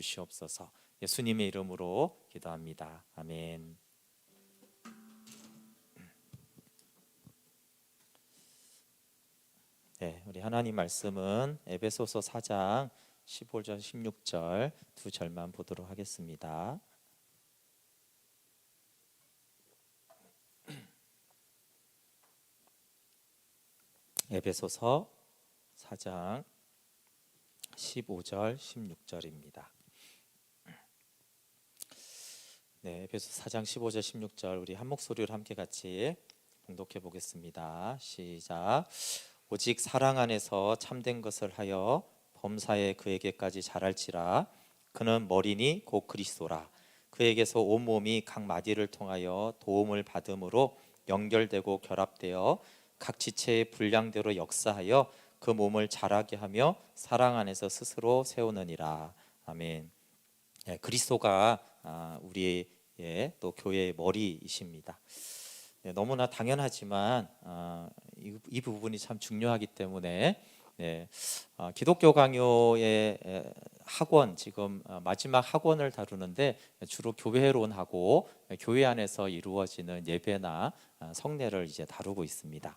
주시옵소서. 예수님의 이름으로 기도합니다. 아멘. 네, 우리 하나님 말씀은 에베소서 4장 15절 16절 두 절만 보도록 하겠습니다. 에베소서 4장 15절 16절입니다. 네, 에베소 4장 15절 16절 우리 한 목소리로 함께 같이 봉독해 보겠습니다. 시작. 오직 사랑 안에서 참된 것을 하여 범사에 그에게까지 자랄지라. 그는 머리니 곧 그리스도라. 그에게서 온 몸이 각 마디를 통하여 도움을 받음으로 연결되고 결합되어 각 지체의 분량대로 역사하여 그 몸을 자라게 하며 사랑 안에서 스스로 세우느니라. 아멘. 네, 그리스도가 우리의 또 교회의 머리이십니다. 네, 너무나 당연하지만 이 부분이 참 중요하기 때문에 기독교 강요의 학원, 지금 마지막 학원을 다루는데 주로 교회론하고 교회 안에서 이루어지는 예배나 성례를 이제 다루고 있습니다.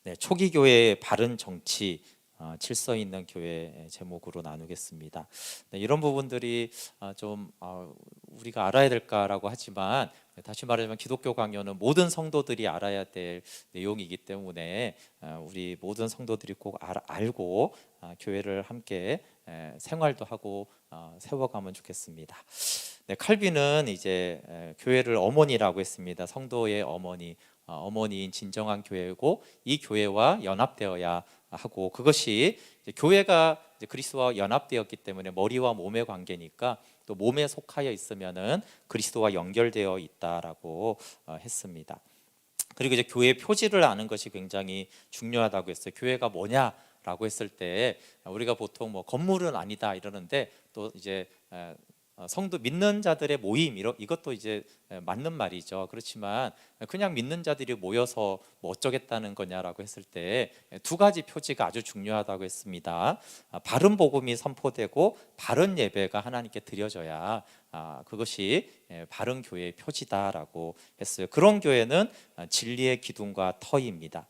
네, 초기 교회의 바른 정치, 질서 있는 교회 제목으로 나누겠습니다. 네, 이런 부분들이 좀 우리가 알아야 될까라고 하지만, 다시 말하자면 기독교 강요는 모든 성도들이 알아야 될 내용이기 때문에 우리 모든 성도들이 꼭 알고 교회를 함께 생활도 하고 세워가면 좋겠습니다. 네, 칼빈은 이제 교회를 어머니라고 했습니다. 성도의 어머니, 어머니인 진정한 교회고, 이 교회와 연합되어야 하고, 그것이 이제 교회가 이제 그리스도와 연합되었기 때문에 머리와 몸의 관계니까 또 몸에 속하여 있으면은 그리스도와 연결되어 있다라고 했습니다. 그리고 이제 교회의 표지를 아는 것이 굉장히 중요하다고 했어요. 교회가 뭐냐라고 했을 때 우리가 보통 뭐 건물은 아니다 이러는데, 또 이제 성도 믿는 자들의 모임, 이것도 이제 맞는 말이죠. 그렇지만 그냥 믿는 자들이 모여서 뭐 어쩌겠다는 거냐라고 했을 때 두 가지 표지가 아주 중요하다고 했습니다. 바른 복음이 선포되고 바른 예배가 하나님께 드려져야 그것이 바른 교회의 표지다라고 했어요. 그런 교회는 진리의 기둥과 터입니다.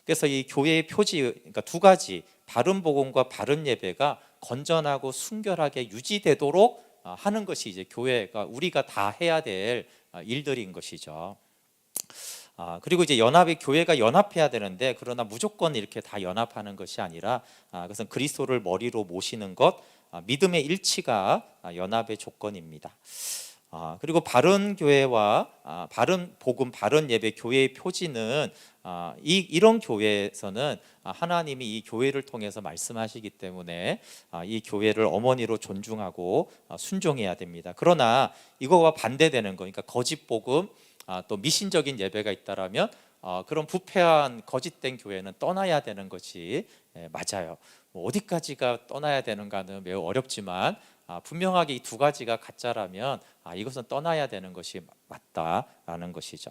그래서 이 교회의 표지, 그러니까 두 가지, 바른 복음과 바른 예배가 건전하고 순결하게 유지되도록 하는 것이 이제 교회가, 우리가 다 해야 될 일들인 것이죠. 그리고 이제 교회가 연합해야 되는데, 그러나 무조건 이렇게 다 연합하는 것이 아니라 그것은 그리스도를 머리로 모시는 것, 믿음의 일치가 연합의 조건입니다. 그리고 바른 교회와 바른 복음, 바른 예배, 교회의 표지는 이런 교회에서는 하나님이 이 교회를 통해서 말씀하시기 때문에 이 교회를 어머니로 존중하고 순종해야 됩니다. 그러나 이거와 반대되는 거, 그러니까 거짓 복음, 또 미신적인 예배가 있다라면 그런 부패한 거짓된 교회는 떠나야 되는 것이 맞아요. 뭐 어디까지가 떠나야 되는가는 매우 어렵지만 분명하게 이 두 가지가 가짜라면 이것은 떠나야 되는 것이 맞다라는 것이죠.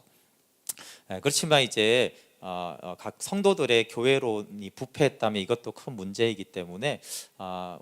그렇지만 이제 각 성도들의 교회론이 부패했다면 이것도 큰 문제이기 때문에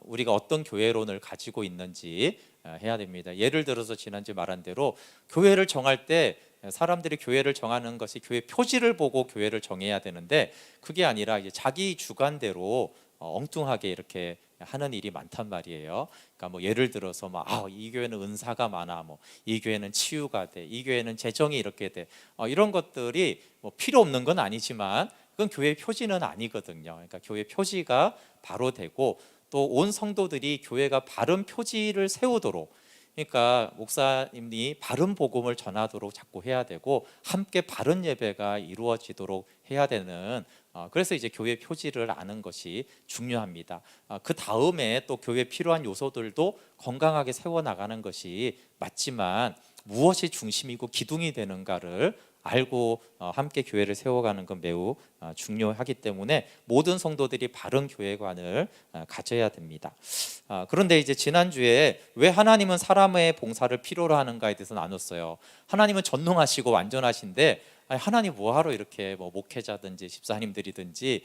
우리가 어떤 교회론을 가지고 있는지 해야 됩니다. 예를 들어서 지난주에 말한 대로 교회를 정할 때 사람들이 교회를 정하는 것이 교회 표지를 보고 교회를 정해야 되는데, 그게 아니라 이제 자기 주관대로 엉뚱하게 이렇게 하는 일이 많단 말이에요. 그러니까 뭐 예를 들어서 이 교회는 은사가 많아, 뭐 이 교회는 치유가 돼, 이 교회는 재정이 이렇게 돼, 이런 것들이 뭐 필요 없는 건 아니지만 그건 교회의 표지는 아니거든요. 그러니까 교회 표지가 바로 되고, 또 온 성도들이 교회가 바른 표지를 세우도록, 그러니까 목사님이 바른 복음을 전하도록 자꾸 해야 되고, 함께 바른 예배가 이루어지도록 해야 되는, 그래서 이제 교회 표지를 아는 것이 중요합니다. 그 다음에 또 교회에 필요한 요소들도 건강하게 세워나가는 것이 맞지만, 무엇이 중심이고 기둥이 되는가를 알고 함께 교회를 세워가는 건 매우 중요하기 때문에 모든 성도들이 바른 교회관을 가져야 됩니다. 그런데 이제 지난주에 왜 하나님은 사람의 봉사를 필요로 하는가에 대해서 나눴어요. 하나님은 전능하시고 완전하신데 하나님 뭐하러 이렇게 뭐 목회자든지 집사님들이든지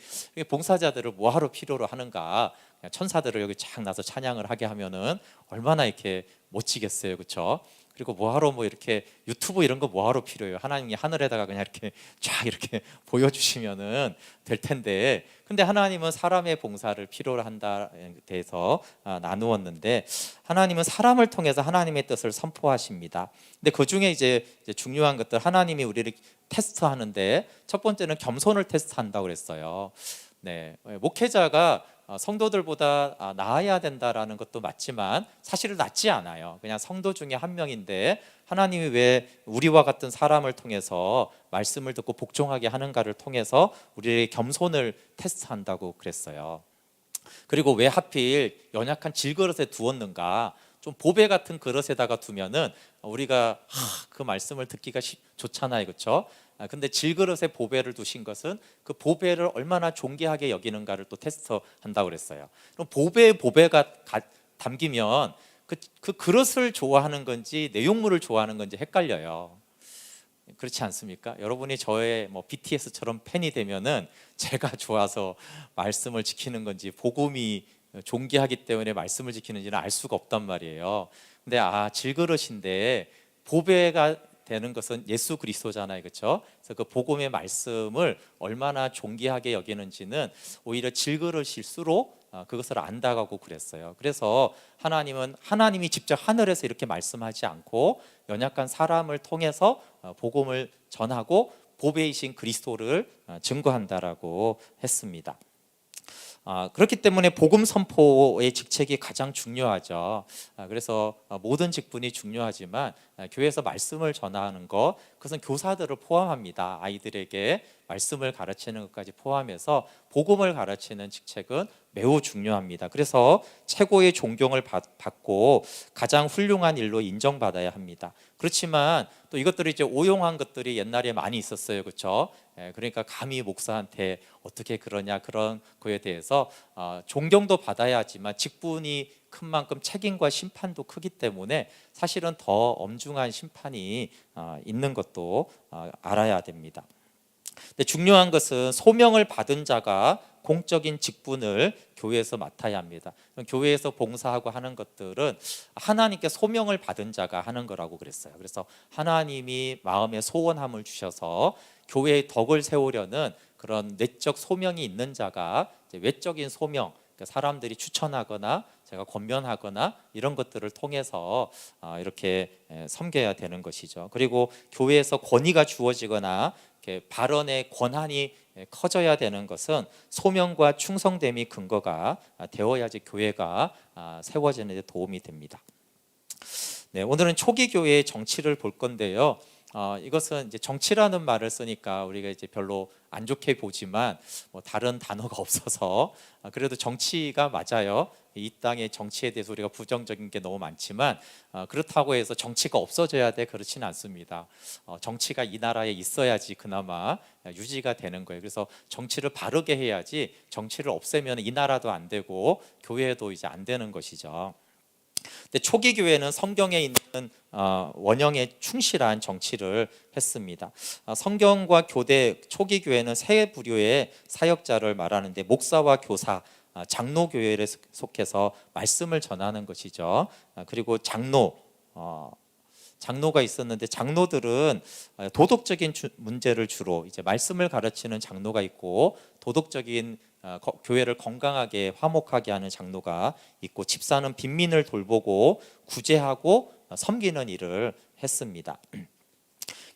봉사자들을 뭐하러 필요로 하는가? 그냥 천사들을 여기 쫙 나서 찬양을 하게 하면은 얼마나 이렇게 멋지겠어요, 그렇죠? 그리고 뭐하러 뭐 이렇게 유튜브 이런 거 뭐하러 필요해요? 하나님이 하늘에다가 그냥 이렇게 쫙 이렇게 보여주시면은 될 텐데, 근데 하나님은 사람의 봉사를 필요로 한다에 대해서 나누었는데, 하나님은 사람을 통해서 하나님의 뜻을 선포하십니다. 근데 그 중에 이제 중요한 것들, 하나님이 우리를 테스트하는데 첫 번째는 겸손을 테스트한다고 그랬어요. 네, 목회자가 성도들보다 나아야 된다라는 것도 맞지만 사실은 낫지 않아요. 그냥 성도 중에 한 명인데 하나님이 왜 우리와 같은 사람을 통해서 말씀을 듣고 복종하게 하는가를 통해서 우리의 겸손을 테스트한다고 그랬어요. 그리고 왜 하필 연약한 질그릇에 두었는가? 좀 보배 같은 그릇에다가 두면은 우리가 그 말씀을 듣기가 좋잖아요, 그렇죠? 근데 질그릇에 보배를 두신 것은 그 보배를 얼마나 존귀하게 여기는가를 또 테스트한다고 그랬어요. 그럼 보배가 담기면 그 그릇을 좋아하는 건지 내용물을 좋아하는 건지 헷갈려요. 그렇지 않습니까? 여러분이 저의 뭐 BTS처럼 팬이 되면은 제가 좋아서 말씀을 지키는 건지 복음이 존귀하기 때문에 말씀을 지키는지는 알 수가 없단 말이에요. 근데 질그릇인데 보배가 되는 것은 예수 그리스도잖아요, 그렇죠? 그래서 그 복음의 말씀을 얼마나 존귀하게 여기는지는 오히려 질그릇일수록 그것을 안다고 그랬어요. 그래서 하나님이 직접 하늘에서 이렇게 말씀하지 않고 연약한 사람을 통해서 복음을 전하고 보배이신 그리스도를 증거한다라고 했습니다. 그렇기 때문에 복음 선포의 직책이 가장 중요하죠. 그래서 모든 직분이 중요하지만 교회에서 말씀을 전하는 것, 그것은 교사들을 포함합니다. 아이들에게 말씀을 가르치는 것까지 포함해서 복음을 가르치는 직책은 매우 중요합니다. 그래서 최고의 존경을 받고 가장 훌륭한 일로 인정받아야 합니다. 그렇지만 또 이것들이 이제 오용한 것들이 옛날에 많이 있었어요, 그렇죠? 그러니까 감히 목사한테 어떻게 그러냐, 그런 거에 대해서 존경도 받아야 하지만 직분이 큰 만큼 책임과 심판도 크기 때문에 사실은 더 엄중한 심판이 있는 것도 알아야 됩니다. 근데 중요한 것은 소명을 받은 자가 공적인 직분을 교회에서 맡아야 합니다. 교회에서 봉사하고 하는 것들은 하나님께 소명을 받은 자가 하는 거라고 그랬어요. 그래서 하나님이 마음에 소원함을 주셔서 교회의 덕을 세우려는 그런 내적 소명이 있는 자가 이제 외적인 소명, 그러니까 사람들이 추천하거나 제가 권면하거나 이런 것들을 통해서 이렇게 섬겨야 되는 것이죠. 그리고 교회에서 권위가 주어지거나 발언의 권한이 커져야 되는 것은 소명과 충성됨이 근거가 되어야지 교회가 세워지는 데 도움이 됩니다. 네, 오늘은 초기 교회의 정치를 볼 건데요. 이것은 이제 정치라는 말을 쓰니까 우리가 이제 별로 안 좋게 보지만 뭐 다른 단어가 없어서 그래도 정치가 맞아요. 이 땅의 정치에 대해서 우리가 부정적인 게 너무 많지만 그렇다고 해서 정치가 없어져야 돼, 그렇지는 않습니다. 정치가 이 나라에 있어야지 그나마 유지가 되는 거예요. 그래서 정치를 바르게 해야지 정치를 없애면 이 나라도 안 되고 교회도 이제 안 되는 것이죠. 근데 초기 교회는 성경에 있는 원형에 충실한 정치를 했습니다. 성경과 교대, 초기 교회는 세 부류의 사역자를 말하는데 목사와 교사, 장로 교회에 속해서 말씀을 전하는 것이죠. 그리고 장로가 있었는데 장로들은 도덕적인 문제를 주로 이제 말씀을 가르치는 장로가 있고 도덕적인 교회를 건강하게 화목하게 하는 장로가 있고 집사는 빈민을 돌보고 구제하고 섬기는 일을 했습니다.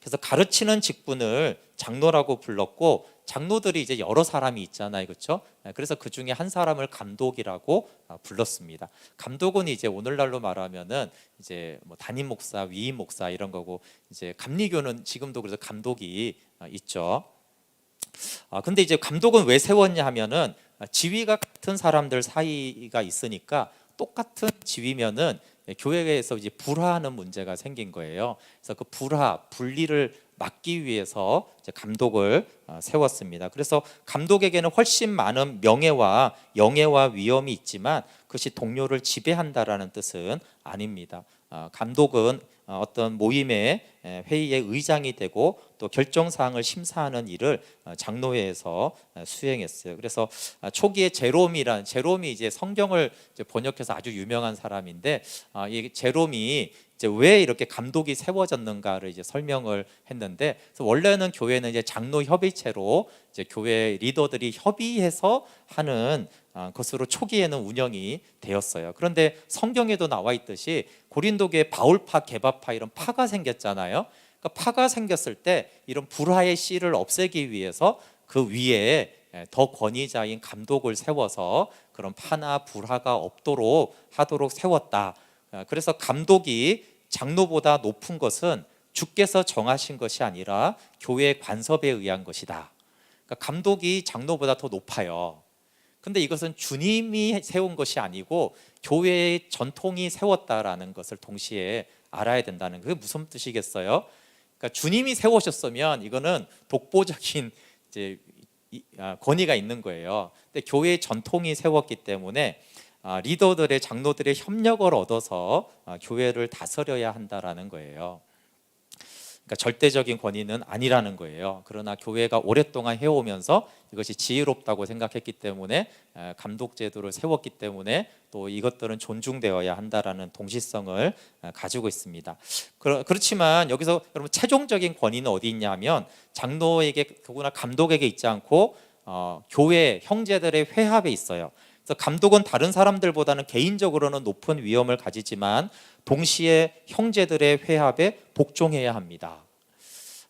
그래서 가르치는 직분을 장로라고 불렀고 장로들이 이제 여러 사람이 있잖아요, 그렇죠? 그래서 그 중에 한 사람을 감독이라고 불렀습니다. 감독은 이제 오늘날로 말하면은 이제 뭐 담임 목사, 위임 목사 이런 거고 이제 감리교는 지금도 그래서 감독이 있죠. 근데 이제 감독은 왜 세웠냐 하면은 지위가 같은 사람들 사이가 있으니까 똑같은 지위면은 교회에서 이제 불화하는 문제가 생긴 거예요. 그래서 그 분리를 막기 위해서 이제 감독을 세웠습니다. 그래서 감독에게는 훨씬 많은 명예와 영예와 위엄이 있지만 그것이 동료를 지배한다라는 뜻은 아닙니다. 감독은 어떤 모임의 회의의 의장이 되고 또 결정 사항을 심사하는 일을 장로회에서 수행했어요. 그래서 초기에 제롬이 이제 성경을 이제 번역해서 아주 유명한 사람인데, 이 제롬이 이제 왜 이렇게 감독이 세워졌는가를 이제 설명을 했는데, 그래서 원래는 교회는 이제 장로 협의체로 이제 교회 리더들이 협의해서 하는 것으로 초기에는 운영이 되었어요. 그런데 성경에도 나와 있듯이 고린도교에 바울파, 게바파 이런 파가 생겼잖아요. 그러니까 파가 생겼을 때 이런 불화의 씨를 없애기 위해서 그 위에 더 권위자인 감독을 세워서 그런 파나 불화가 없도록 하도록 세웠다. 그래서 감독이 장로보다 높은 것은 주께서 정하신 것이 아니라 교회 관섭에 의한 것이다. 그러니까 감독이 장로보다 더 높아요. 근데 이것은 주님이 세운 것이 아니고 교회의 전통이 세웠다라는 것을 동시에 알아야 된다는, 그게 무슨 뜻이겠어요? 그러니까 주님이 세우셨으면 이거는 독보적인 이제 권위가 있는 거예요. 근데 교회의 전통이 세웠기 때문에 리더들의, 장로들의 협력을 얻어서 교회를 다스려야 한다라는 거예요. 그러니까 절대적인 권위는 아니라는 거예요. 그러나 교회가 오랫동안 해오면서 이것이 지혜롭다고 생각했기 때문에 감독 제도를 세웠기 때문에 또 이것들은 존중되어야 한다라는 동시성을 가지고 있습니다. 그렇지만 여기서 여러분 최종적인 권위는 어디 있냐면 장로에게, 더구나 감독에게 있지 않고 교회 형제들의 회합에 있어요. 그래서 감독은 다른 사람들보다는 개인적으로는 높은 위엄을 가지지만 동시에 형제들의 회합에 복종해야 합니다.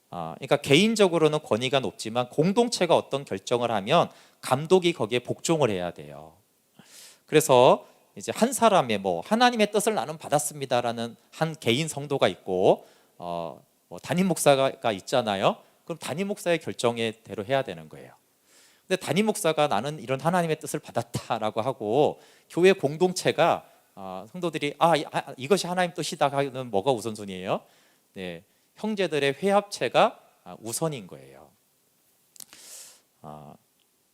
그러니까 개인적으로는 권위가 높지만 공동체가 어떤 결정을 하면 감독이 거기에 복종을 해야 돼요. 그래서 이제 한 사람의 하나님의 뜻을 나는 받았습니다라는 한 개인 성도가 있고 담임 목사가 있잖아요. 그럼 담임 목사의 결정대로 해야 되는 거예요. 근데 담임 목사가 나는 이런 하나님의 뜻을 받았다라고 하고 교회 공동체가 성도들이 이것이 하나님 뜻이다 하면 뭐가 우선순위예요? 네, 형제들의 회합체가 우선인 거예요.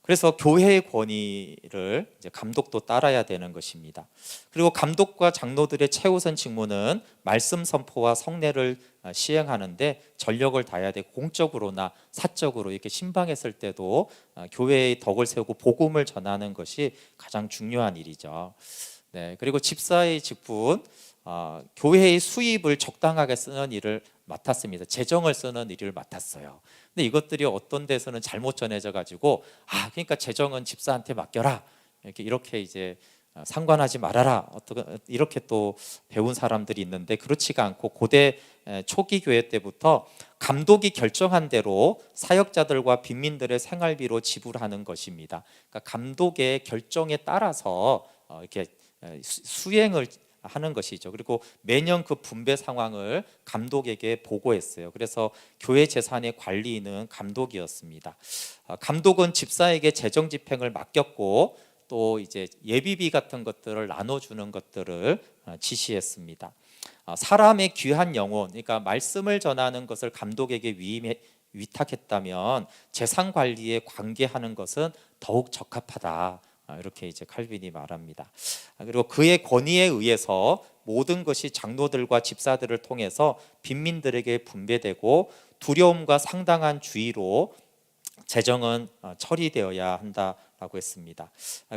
그래서 교회의 권위를 이제 감독도 따라야 되는 것입니다. 그리고 감독과 장로들의 최우선 직무는 말씀 선포와 성례를 시행하는데 전력을 다해야 되고, 공적으로나 사적으로 이렇게 신방했을 때도 교회의 덕을 세우고 복음을 전하는 것이 가장 중요한 일이죠. 네, 그리고 집사의 직분, 교회의 수입을 적당하게 쓰는 일을 맡았습니다. 재정을 쓰는 일을 맡았어요. 근데 이것들이 어떤 데서는 잘못 전해져 가지고 그러니까 재정은 집사한테 맡겨라, 이렇게 이제 상관하지 말아라, 이렇게 또 배운 사람들이 있는데, 그렇지가 않고 고대 초기 교회 때부터 감독이 결정한 대로 사역자들과 빈민들의 생활비로 지불하는 것입니다. 그러니까 감독의 결정에 따라서 이렇게 수행을 하는 것이죠. 그리고 매년 그 분배 상황을 감독에게 보고했어요. 그래서 교회 재산의 관리인은 감독이었습니다. 감독은 집사에게 재정 집행을 맡겼고 또 이제 예비비 같은 것들을 나눠주는 것들을 지시했습니다. 사람의 귀한 영혼, 그러니까 말씀을 전하는 것을 감독에게 위탁했다면 재산 관리에 관계하는 것은 더욱 적합하다, 이렇게 이제 칼빈이 말합니다. 그리고 그의 권위에 의해서 모든 것이 장로들과 집사들을 통해서 빈민들에게 분배되고 두려움과 상당한 주의로 재정은 처리되어야 한다라고 했습니다.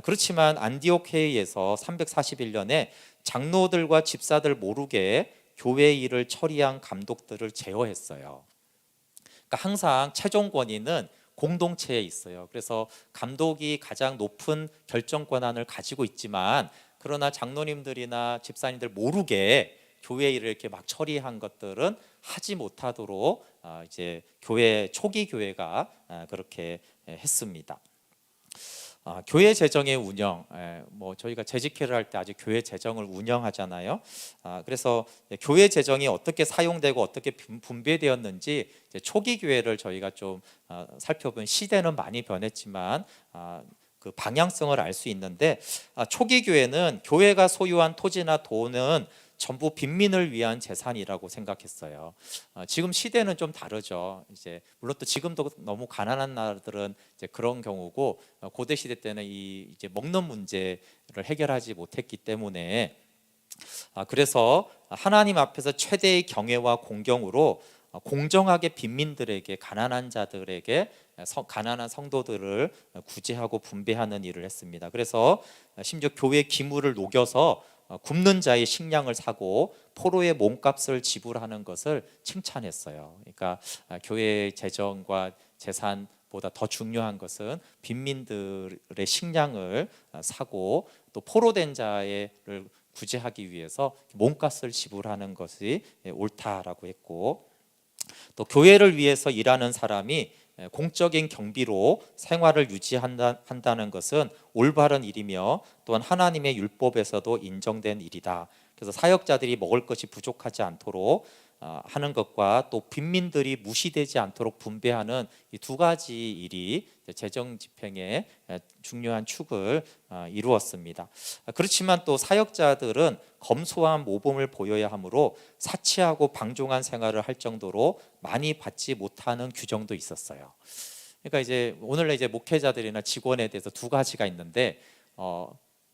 그렇지만 안디옥 회의에서 341년에 장로들과 집사들 모르게 교회 일을 처리한 감독들을 제어했어요. 그러니까 항상 최종 권위는 공동체에 있어요. 그래서 감독이 가장 높은 결정 권한을 가지고 있지만, 그러나 장로님들이나 집사님들 모르게 교회 일을 이렇게 막 처리한 것들은 하지 못하도록 이제 초기 교회가 그렇게 했습니다. 교회 재정의 운영, 저희가 재직회를 할 때 아주 교회 재정을 운영하잖아요. 그래서 교회 재정이 어떻게 사용되고 어떻게 분배되었는지 초기 교회를 저희가 좀 살펴보면, 시대는 많이 변했지만 그 방향성을 알 수 있는데, 초기 교회는 교회가 소유한 토지나 돈은 전부 빈민을 위한 재산이라고 생각했어요. 지금 시대는 좀 다르죠. 이제 물론 또 지금도 너무 가난한 나라들은 이제 그런 경우고, 고대 시대 때는 이 이제 먹는 문제를 해결하지 못했기 때문에, 그래서 하나님 앞에서 최대의 경외와 공경으로 공정하게 빈민들에게, 가난한 자들에게, 가난한 성도들을 구제하고 분배하는 일을 했습니다. 그래서 심지어 교회 기물을 녹여서 굶는 자의 식량을 사고 포로의 몸값을 지불하는 것을 칭찬했어요. 그러니까 교회의 재정과 재산보다 더 중요한 것은 빈민들의 식량을 사고 또 포로된 자를 구제하기 위해서 몸값을 지불하는 것이 옳다라고 했고, 또 교회를 위해서 일하는 사람이 공적인 경비로 생활을 유지한다는 것은 올바른 일이며 또한 하나님의 율법에서도 인정된 일이다. 그래서 사역자들이 먹을 것이 부족하지 않도록 하는 것과 또 빈민들이 무시되지 않도록 분배하는 이 두 가지 일이 재정 집행의 중요한 축을 이루었습니다. 그렇지만 또 사역자들은 검소한 모범을 보여야 하므로 사치하고 방종한 생활을 할 정도로 많이 받지 못하는 규정도 있었어요. 그러니까 이제 오늘날 이제 목회자들이나 직원에 대해서 두 가지가 있는데,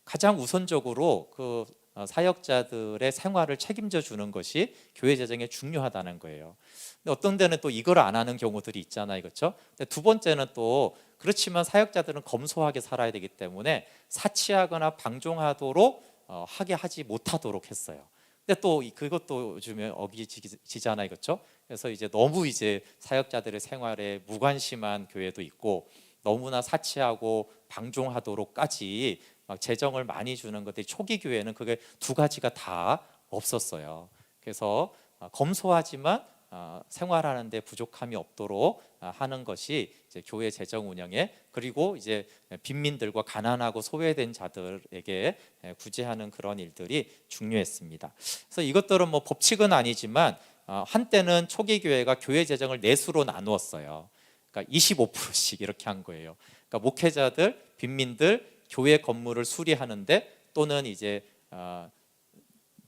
가장 우선적으로 그 사역자들의 생활을 책임져 주는 것이 교회 재정에 중요하다는 거예요. 근데 어떤 데는 또 이걸 안 하는 경우들이 있잖아요, 그렇죠? 근데 두 번째는 또 그렇지만 사역자들은 검소하게 살아야 되기 때문에 사치하거나 방종하도록 하게 하지 못하도록 했어요. 근데 또 그것도 요즘에 어기지잖아요, 그렇죠? 그래서 이제 너무 이제 사역자들의 생활에 무관심한 교회도 있고, 너무나 사치하고 방종하도록까지 막 재정을 많이 주는 것들이, 초기 교회는 그게 두 가지가 다 없었어요. 그래서 검소하지만 생활하는 데 부족함이 없도록 하는 것이 이제 교회 재정 운영에, 그리고 이제 빈민들과 가난하고 소외된 자들에게 구제하는 그런 일들이 중요했습니다. 그래서 이것들은 뭐 법칙은 아니지만 한때는 초기 교회가 교회 재정을 내수로 나누었어요. 그러니까 25%씩 이렇게 한 거예요. 그러니까 목회자들, 빈민들, 교회 건물을 수리하는데, 또는 이제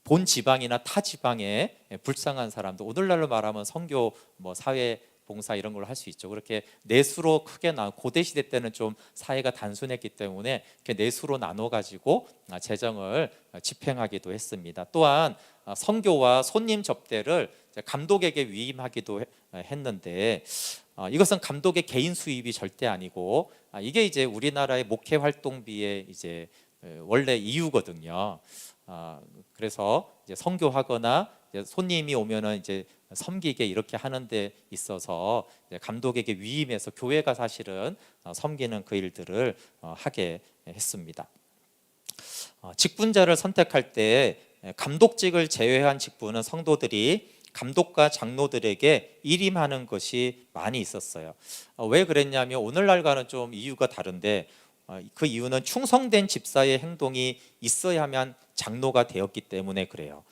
본 지방이나 타 지방에 불쌍한 사람들, 오늘날로 말하면 선교, 뭐 사회 봉사 이런 걸 할 수 있죠. 그렇게 내수로 크게 고대 시대 때는 좀 사회가 단순했기 때문에 이렇게 내수로 나눠 가지고 재정을 집행하기도 했습니다. 또한 선교와 손님 접대를 감독에게 위임하기도 했는데, 이것은 감독의 개인 수입이 절대 아니고, 이게 이제 우리나라의 목회 활동비의 이제 원래 이유거든요. 그래서 이제 선교하거나 이제 손님이 오면은 이제 섬기게 이렇게 하는 데 있어서 이제 감독에게 위임해서 교회가 사실은 섬기는 그 일들을 하게 했습니다. 직분자를 선택할 때 감독직을 제외한 직분은 성도들이 감독과 장로들에게 일임하는 것이 많이 있었어요. 왜 그랬냐면 오늘날과는 좀 이유가 다른데, 그 이유는 충성된 집사의 행동이 있어야만 장로가 되었기 때문에 그래요.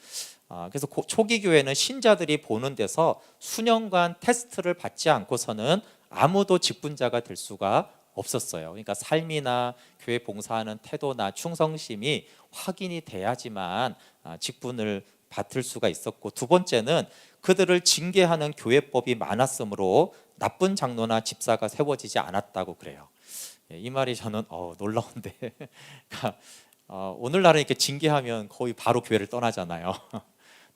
그래서 초기 교회는 신자들이 보는 데서 수년간 테스트를 받지 않고서는 아무도 직분자가 될 수가 없었어요. 그러니까 삶이나 교회 봉사하는 태도나 충성심이 확인이 돼야지만 직분을 받을 수가 있었고, 두 번째는 그들을 징계하는 교회법이 많았으므로 나쁜 장로나 집사가 세워지지 않았다고 그래요. 이 말이 저는 놀라운데 그러니까 오늘날은 이렇게 징계하면 거의 바로 교회를 떠나잖아요.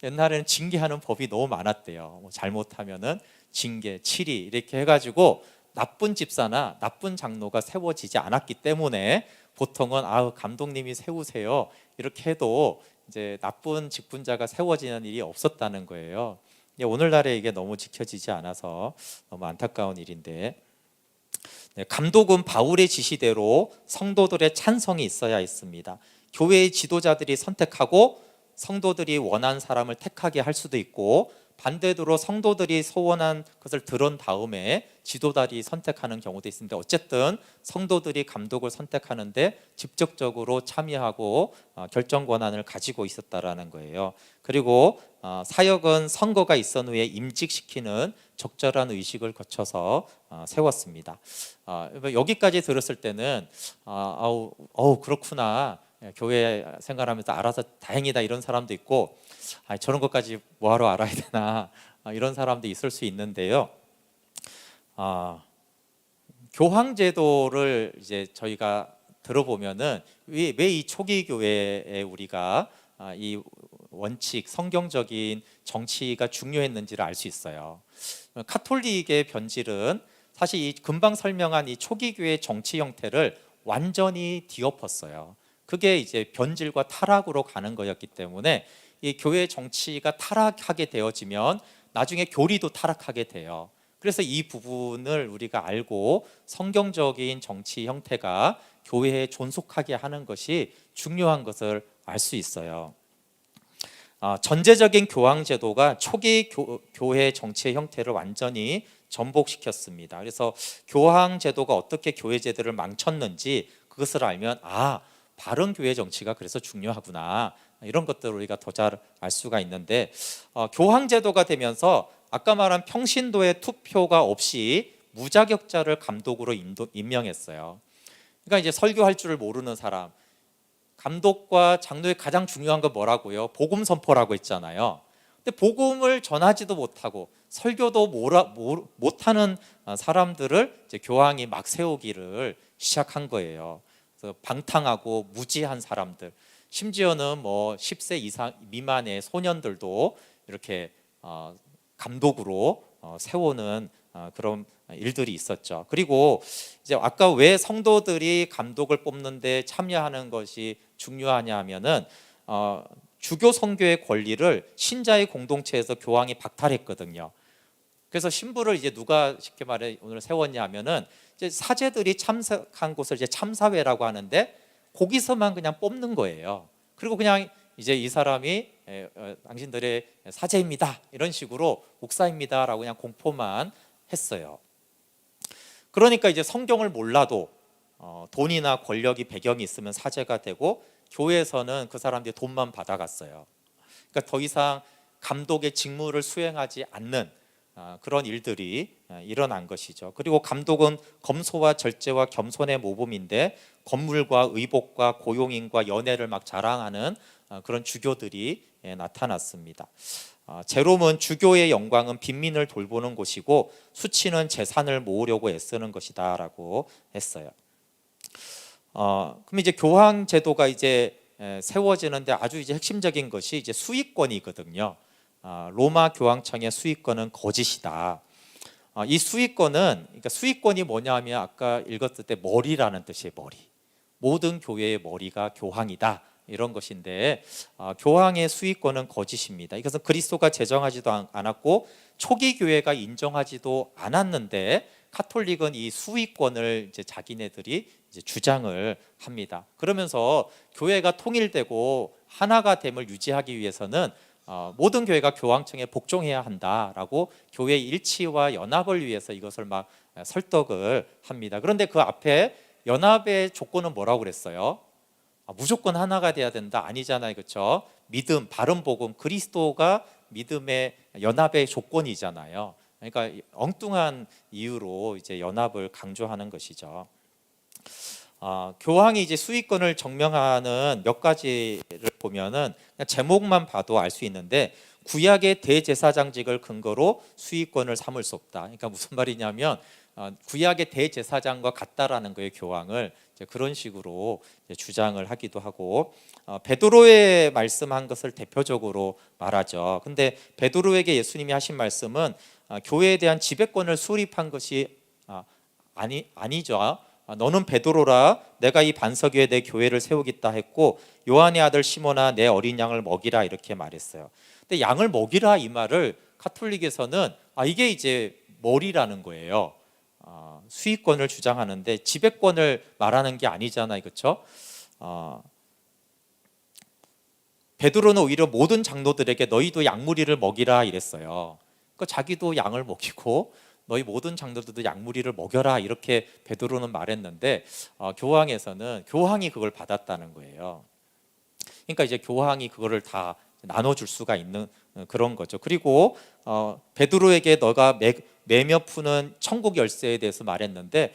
옛날에는 징계하는 법이 너무 많았대요. 뭐 잘못하면은 징계, 치리 이렇게 해가지고 나쁜 집사나 나쁜 장로가 세워지지 않았기 때문에 보통은 감독님이 세우세요 이렇게 해도 이제 나쁜 직분자가 세워지는 일이 없었다는 거예요. 오늘날에 이게 너무 지켜지지 않아서 너무 안타까운 일인데, 감독은 바울의 지시대로 성도들의 찬성이 있어야 했습니다. 교회의 지도자들이 선택하고 성도들이 원한 사람을 택하게 할 수도 있고, 반대로 성도들이 소원한 것을 들은 다음에 지도자들이 선택하는 경우도 있습니다. 어쨌든 성도들이 감독을 선택하는데 직접적으로 참여하고 결정 권한을 가지고 있었다라는 거예요. 그리고 사역은 선거가 있은 후에 임직시키는 적절한 의식을 거쳐서 세웠습니다. 여기까지 들었을 때는 그렇구나. 교회 생활하면서 알아서 다행이다 이런 사람도 있고, 저런 것까지 뭐하러 알아야 되나 이런 사람도 있을 수 있는데요. 교황제도를 이제 저희가 들어보면은 왜 이 초기 교회에 우리가 이 원칙, 성경적인 정치가 중요했는지를 알 수 있어요. 카톨릭의 변질은 사실 이 금방 설명한 이 초기 교회의 정치 형태를 완전히 뒤엎었어요. 그게 이제 변질과 타락으로 가는 거였기 때문에 이 교회 정치가 타락하게 되어지면 나중에 교리도 타락하게 돼요. 그래서 이 부분을 우리가 알고 성경적인 정치 형태가 교회에 존속하게 하는 것이 중요한 것을 알 수 있어요. 전제적인 교황 제도가 초기 교회 정치의 형태를 완전히 전복시켰습니다. 그래서 교황 제도가 어떻게 교회 제도를 망쳤는지 그것을 알면 바른 교회 정치가 그래서 중요하구나, 이런 것들을 우리가 더 잘 알 수가 있는데, 교황 제도가 되면서 아까 말한 평신도의 투표가 없이 무자격자를 감독으로 임명했어요. 그러니까 이제 설교할 줄을 모르는 사람, 감독과 장로의 가장 중요한 건 뭐라고요? 복음 선포라고 했잖아요. 근데 복음을 전하지도 못하고 설교도 못하는 사람들을 이제 교황이 막 세우기를 시작한 거예요. 그래서 방탕하고 무지한 사람들, 심지어는 뭐 10세 이상 미만의 소년들도 이렇게 감독으로 세우는 그런 일들이 있었죠. 그리고 이제 아까 왜 성도들이 감독을 뽑는데 참여하는 것이 중요하냐 하면은 주교 선교의 권리를 신자의 공동체에서 교황이 박탈했거든요. 그래서 신부를 이제 누가 쉽게 말해 오늘 세웠냐 하면은 이제 사제들이 참석한 곳을 이제 참사회라고 하는데 거기서만 그냥 뽑는 거예요. 그리고 그냥 이제 이 사람이 당신들의 사제입니다, 이런 식으로 목사입니다라고 그냥 공포만 했어요. 그러니까 이제 성경을 몰라도 돈이나 권력이 배경이 있으면 사제가 되고, 교회에서는 그 사람들이 돈만 받아갔어요. 그러니까 더 이상 감독의 직무를 수행하지 않는 그런 일들이 일어난 것이죠. 그리고 감독은 검소와 절제와 겸손의 모범인데 건물과 의복과 고용인과 연애를 막 자랑하는 그런 주교들이 나타났습니다. 제롬은 주교의 영광은 빈민을 돌보는 곳이고 수치는 재산을 모으려고 애쓰는 것이다 라고 했어요. 그럼 이제 교황 제도가 이제 세워지는데 아주 이제 핵심적인 것이 이제 수익권이거든요. 로마 교황청의 수익권은 거짓이다. 이 수익권은, 그러니까 수익권이 뭐냐면 아까 읽었을 때 머리라는 뜻이에요. 머리. 모든 교회의 머리가 교황이다, 이런 것인데 교황의 수익권은 거짓입니다. 이것은 그리스도가 제정하지도 않았고 초기 교회가 인정하지도 않았는데 카톨릭은 이 수익권을 이제 자기네들이 이제 주장을 합니다. 그러면서 교회가 통일되고 하나가 됨을 유지하기 위해서는 모든 교회가 교황청에 복종해야 한다라고 교회의 일치와 연합을 위해서 이것을 막 설득을 합니다. 그런데 그 앞에 연합의 조건은 뭐라고 그랬어요? 무조건 하나가 돼야 된다, 아니잖아요, 그렇죠? 믿음, 바른 복음, 그리스도가 믿음의 연합의 조건이잖아요. 그러니까 엉뚱한 이유로 이제 연합을 강조하는 것이죠. 교황이 이제 수익권을 증명하는 몇 가지를 보면은 그냥 제목만 봐도 알 수 있는데, 구약의 대제사장직을 근거로 수익권을 삼을 수 없다. 그러니까 무슨 말이냐면 구약의 대제사장과 같다라는 거예요, 교황을. 이제 그런 식으로 이제 주장을 하기도 하고, 베드로의 말씀한 것을 대표적으로 말하죠. 근데 베드로에게 예수님이 하신 말씀은 교회에 대한 지배권을 수립한 것이 아니죠. 너는 베드로라, 내가 이 반석 위에 내 교회를 세우겠다 했고 요한의 아들 시몬아, 내 어린 양을 먹이라, 이렇게 말했어요. 근데 양을 먹이라 이 말을 카톨릭에서는 이게 이제 머리라는 거예요. 수익권을 주장하는데 지배권을 말하는 게 아니잖아요, 그렇죠? 베드로는 오히려 모든 장로들에게 너희도 양무리를 먹이라 이랬어요. 그러니까 자기도 양을 먹이고 너희 모든 장로들도 양무리를 먹여라, 이렇게 베드로는 말했는데 교황에서는 교황이 그걸 받았다는 거예요. 그러니까 이제 교황이 그거를 다 나눠줄 수가 있는 그런 거죠. 그리고 베드로에게 너가 매며 푸는 천국 열쇠에 대해서 말했는데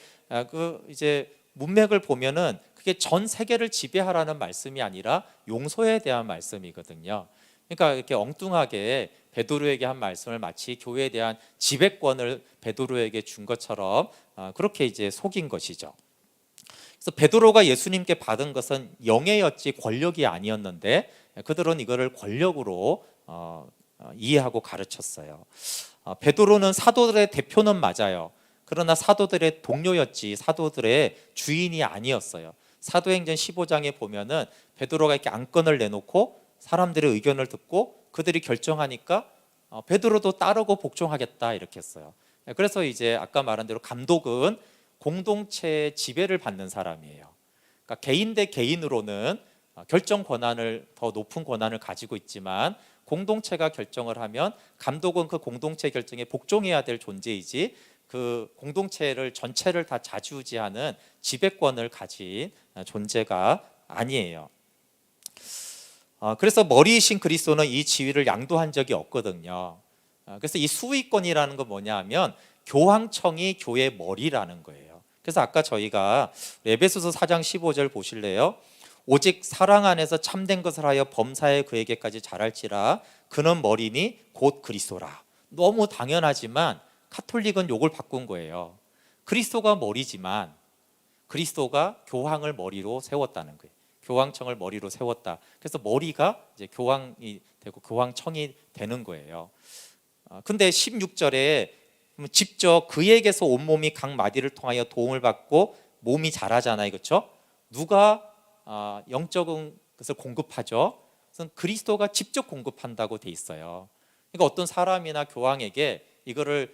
그 이제 문맥을 보면은 그게 전 세계를 지배하라는 말씀이 아니라 용서에 대한 말씀이거든요. 그러니까 이렇게 엉뚱하게 베드로에게 한 말씀을 마치 교회에 대한 지배권을 베드로에게 준 것처럼 그렇게 이제 속인 것이죠. 그래서 베드로가 예수님께 받은 것은 영예였지 권력이 아니었는데 그들은 이거를 권력으로 이해하고 가르쳤어요. 베드로는 사도들의 대표는 맞아요. 그러나 사도들의 동료였지 사도들의 주인이 아니었어요. 사도행전 15장에 보면은 베드로가 이렇게 안건을 내놓고 사람들의 의견을 듣고 그들이 결정하니까 베드로도 따르고 복종하겠다 이렇게 했어요. 그래서 이제 아까 말한 대로 감독은 공동체의 지배를 받는 사람이에요. 그러니까 개인 대 개인으로는 결정 권한을 더 높은 권한을 가지고 있지만 공동체가 결정을 하면 감독은 그 공동체 결정에 복종해야 될 존재이지 그 공동체를 전체를 다 좌지우지하는 지배권을 가진 존재가 아니에요. 그래서 머리이신 그리스도는 이 지위를 양도한 적이 없거든요. 그래서 이 수위권이라는 건 뭐냐면 교황청이 교회 머리라는 거예요. 그래서 아까 저희가 에베소서 4장 15절 보실래요? 오직 사랑 안에서 참된 것을 하여 범사에 그에게까지 자랄지라 그는 머리니 곧 그리스도라. 너무 당연하지만 카톨릭은 욕을 바꾼 거예요. 그리스도가 머리지만 그리스도가 교황을 머리로 세웠다는 거예요. 교황청을 머리로 세웠다. 그래서 머리가 이제 교황이 되고 교황청이 되는 거예요. 근데 16절에 직접 그에게서 온몸이 각 마디를 통하여 도움을 받고 몸이 자라잖아요. 그렇죠? 누가 영적인 것을 공급하죠? 그래서 그리스도가 직접 공급한다고 돼 있어요. 그러니까 어떤 사람이나 교황에게 이거를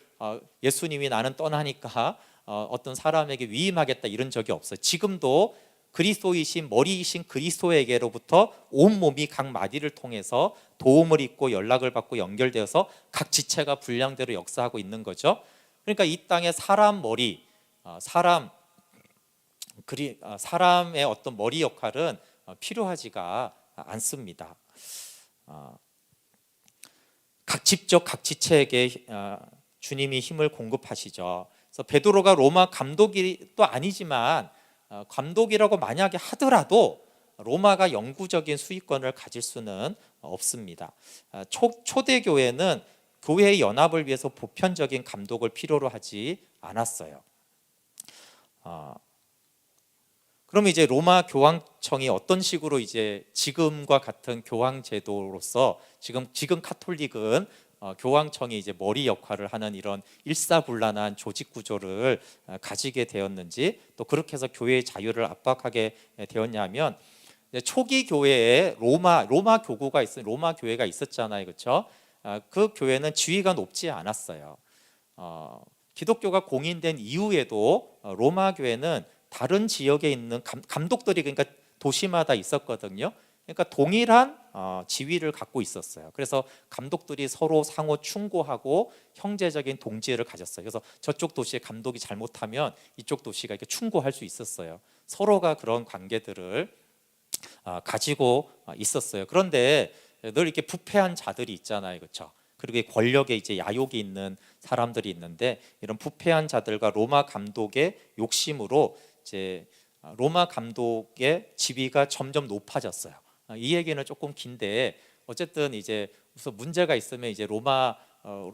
예수님이 나는 떠나니까 어떤 사람에게 위임하겠다 이런 적이 없어요. 지금도 그리스도이신 머리이신 그리스도에게로부터 온몸이 각 마디를 통해서 도움을 입고 연락을 받고 연결되어서 각 지체가 분량대로 역사하고 있는 거죠. 그러니까 이 땅에 사람 머리, 사람의 어떤 머리 역할은 필요하지가 않습니다. 직접 각 지체에게 주님이 힘을 공급하시죠. 그래서 베드로가 로마 감독이 또 아니지만 감독이라고 만약에 하더라도 로마가 영구적인 수익권을 가질 수는 없습니다. 초대 교회는 교회의 연합을 위해서 보편적인 감독을 필요로 하지 않았어요. 그럼 이제 로마 교황청이 어떤 식으로 이제 지금과 같은 교황 제도로서 지금 카톨릭은 교황청이 이제 머리 역할을 하는 이런 일사불란한 조직 구조를 가지게 되었는지 또 그렇게 해서 교회의 자유를 압박하게 되었냐면 초기 교회에 로마 교구가 로마 교회가 있었잖아요, 그렇죠? 그 교회는 지위가 높지 않았어요. 기독교가 공인된 이후에도 로마 교회는 다른 지역에 있는 감독들이 그러니까 도시마다 있었거든요. 그러니까 동일한 지위를 갖고 있었어요. 그래서 감독들이 서로 상호 충고하고 형제적인 동지애를 가졌어요. 그래서 저쪽 도시의 감독이 잘못하면 이쪽 도시가 이렇게 충고할 수 있었어요. 서로가 그런 관계들을 가지고 있었어요. 그런데 늘 이렇게 부패한 자들이 있잖아요, 그렇죠? 그리고 권력에 이제 야욕이 있는 사람들이 있는데 이런 부패한 자들과 로마 감독의 욕심으로 이제 로마 감독의 지위가 점점 높아졌어요. 이 얘기는 조금 긴데 어쨌든 이제 무슨 문제가 있으면 이제 로마로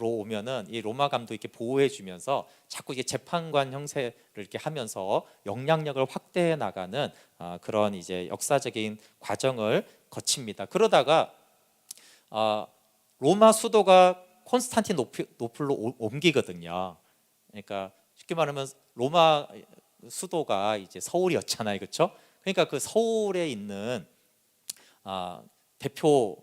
오면은 이 로마 감독 이렇게 보호해 주면서 자꾸 이게 재판관 형세를 이렇게 하면서 영향력을 확대해 나가는 그런 이제 역사적인 과정을 거칩니다. 그러다가 로마 수도가 콘스탄티노플로 옮기거든요. 그러니까 쉽게 말하면 로마 수도가 이제 서울이었잖아요, 그렇죠? 그러니까 그 서울에 있는 대표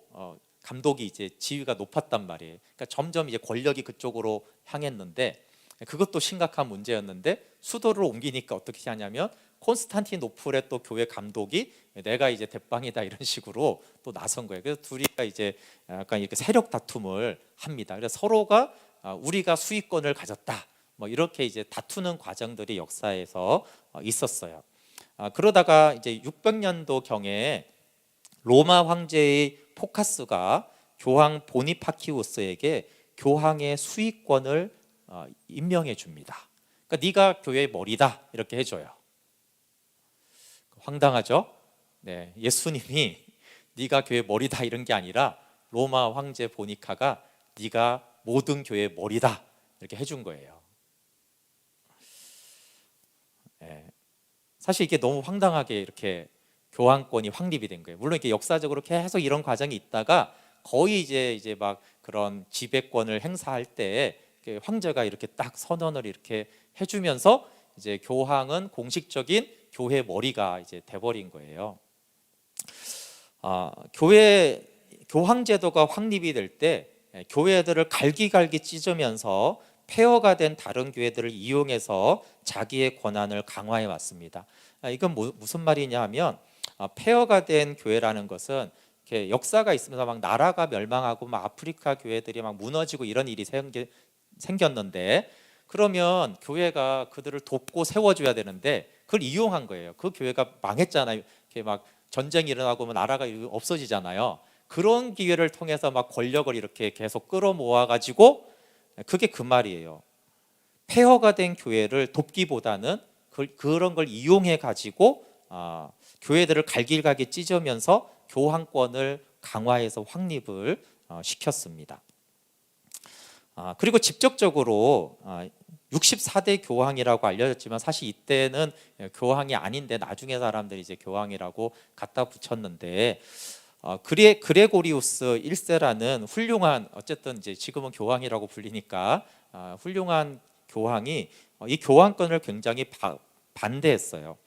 감독이 이제 지위가 높았단 말이에요. 그러니까 점점 이제 권력이 그쪽으로 향했는데 그것도 심각한 문제였는데 수도를 옮기니까 어떻게 하냐면 콘스탄티노플의 또 교회 감독이 내가 이제 대빵이다 이런 식으로 또 나선 거예요. 그래서 둘이가 이제 약간 이렇게 세력 다툼을 합니다. 그래서 서로가 우리가 수익권을 가졌다. 뭐 이렇게 이제 다투는 과정들이 역사에서 있었어요. 그러다가 이제 600년도 경에 로마 황제의 포카스가 교황 보니파키우스에게 교황의 수익권을 임명해 줍니다. 그러니까 네가 교회의 머리다 이렇게 해줘요. 황당하죠? 네, 예수님이 네가 교회 머리다 이런 게 아니라 로마 황제 보니카가 네가 모든 교회의 머리다 이렇게 해준 거예요. 네, 사실 이게 너무 황당하게 이렇게 교황권이 확립이 된 거예요. 물론 이게 역사적으로 계속 이런 과정이 있다가 거의 이제 막 그런 지배권을 행사할 때 황제가 이렇게 딱 선언을 이렇게 해주면서 이제 교황은 공식적인 교회 머리가 이제 돼버린 거예요. 교황 제도가 확립이 될 때 교회들을 갈기갈기 찢으면서 폐허가 된 다른 교회들을 이용해서 자기의 권한을 강화해 왔습니다. 이건 무슨 말이냐 하면 폐허가 된 교회라는 것은 이렇게 역사가 있으면서 막 나라가 멸망하고 막 아프리카 교회들이 막 무너지고 이런 일이 생겼는데, 그러면 교회가 그들을 돕고 세워줘야 되는데 그걸 이용한 거예요. 그 교회가 망했잖아요. 이렇게 막 전쟁이 일어나고 나라가 없어지잖아요. 그런 기회를 통해서 막 권력을 이렇게 계속 끌어모아 가지고, 그게 그 말이에요. 폐허가 된 교회를 돕기보다는 그런 걸 이용해 가지고 교회들을 갈길가게 찢으면서 교황권을 강화해서 확립을 시켰습니다. 그리고 직접적으로 64대 교황이라고 알려졌지만 사실 이때는 교황이 아닌데 나중에 사람들이 이제 교황이라고 갖다 붙였는데, 그레고리우스 1세라는 훌륭한, 어쨌든 이제 지금은 교황이라고 불리니까 훌륭한 교황이 이 교황권을 굉장히 반대했어요.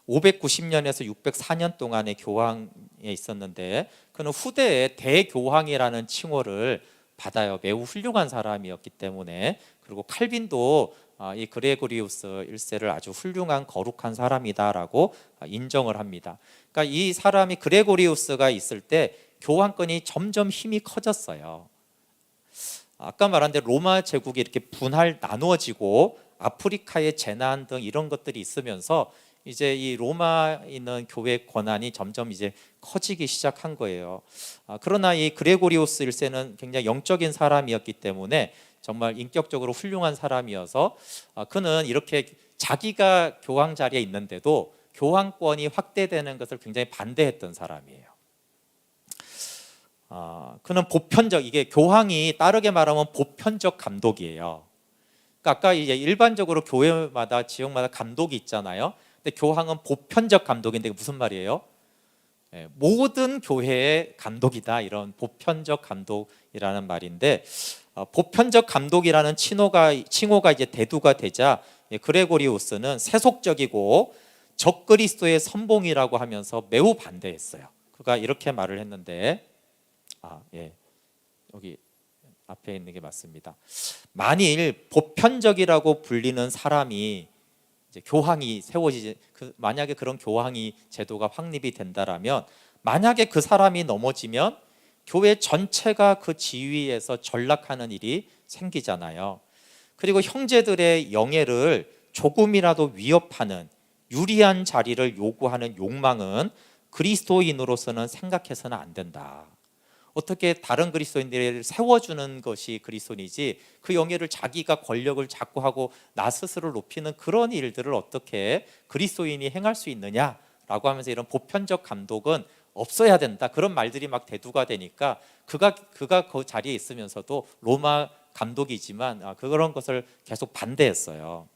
590년에서 604년 동안의 교황에 있었는데 그는 후대에 대교황이라는 칭호를 받아요. 매우 훌륭한 사람이었기 때문에. 그리고 칼빈도 이 그레고리우스 1세를 아주 훌륭한 거룩한 사람이다라고 인정을 합니다. 그러니까 이 사람이, 그레고리우스가 있을 때 교황권이 점점 힘이 커졌어요. 아까 말한 대로 로마 제국이 이렇게 나누어지고 아프리카의 재난 등 이런 것들이 있으면서 이제 이 로마에 있는 교회 권한이 점점 이제 커지기 시작한 거예요. 그러나 이 그레고리우스 1세는 굉장히 영적인 사람이었기 때문에 정말 인격적으로 훌륭한 사람이어서 그는 이렇게 자기가 교황 자리에 있는데도 교황권이 확대되는 것을 굉장히 반대했던 사람이에요. 그는 보편적, 이게 교황이 따르게 말하면 보편적 감독이에요. 그러니까 아까 이제 일반적으로 교회마다 지역마다 감독이 있잖아요. 근데 교황은 보편적 감독인데 무슨 말이에요? 모든 교회의 감독이다, 이런 보편적 감독이라는 말인데, 보편적 감독이라는 칭호가 이제 대두가 되자 그레고리우스는 세속적이고 적그리스도의 선봉이라고 하면서 매우 반대했어요. 그가 이렇게 말을 했는데, 여기 앞에 있는 게 맞습니다. 만일 보편적이라고 불리는 사람이 이제 교황이 세워지지, 만약에 그런 교황이 제도가 확립이 된다라면, 만약에 그 사람이 넘어지면 교회 전체가 그 지위에서 전락하는 일이 생기잖아요. 그리고 형제들의 영예를 조금이라도 위협하는 유리한 자리를 요구하는 욕망은 그리스도인으로서는 생각해서는 안 된다. 어떻게 다른 그리스도인들을 세워주는 것이 그리스도인이지, 그 영예를 자기가 권력을 잡고 하고 나 스스로 높이는 그런 일들을 어떻게 그리스도인이 행할 수 있느냐라고 하면서 이런 보편적 감독은 없어야 된다, 그런 말들이 막 대두가 되니까 그가 그 자리에 있으면서도 로마 감독이지만 그런 것을 계속 반대했어요.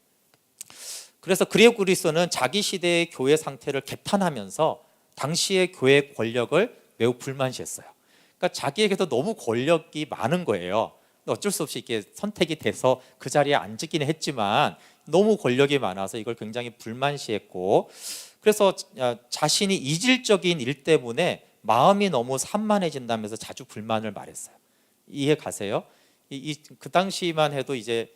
그래서 그레고리우스는 자기 시대의 교회 상태를 개탄하면서 당시의 교회 권력을 매우 불만시했어요. 그러니까 자기에게도 너무 권력이 많은 거예요. 어쩔 수 없이 이게 선택이 돼서 그 자리에 앉기는 했지만 너무 권력이 많아서 이걸 굉장히 불만시했고, 그래서 자신이 이질적인 일 때문에 마음이 너무 산만해진다면서 자주 불만을 말했어요. 이해 가세요? 그 당시만 해도 이제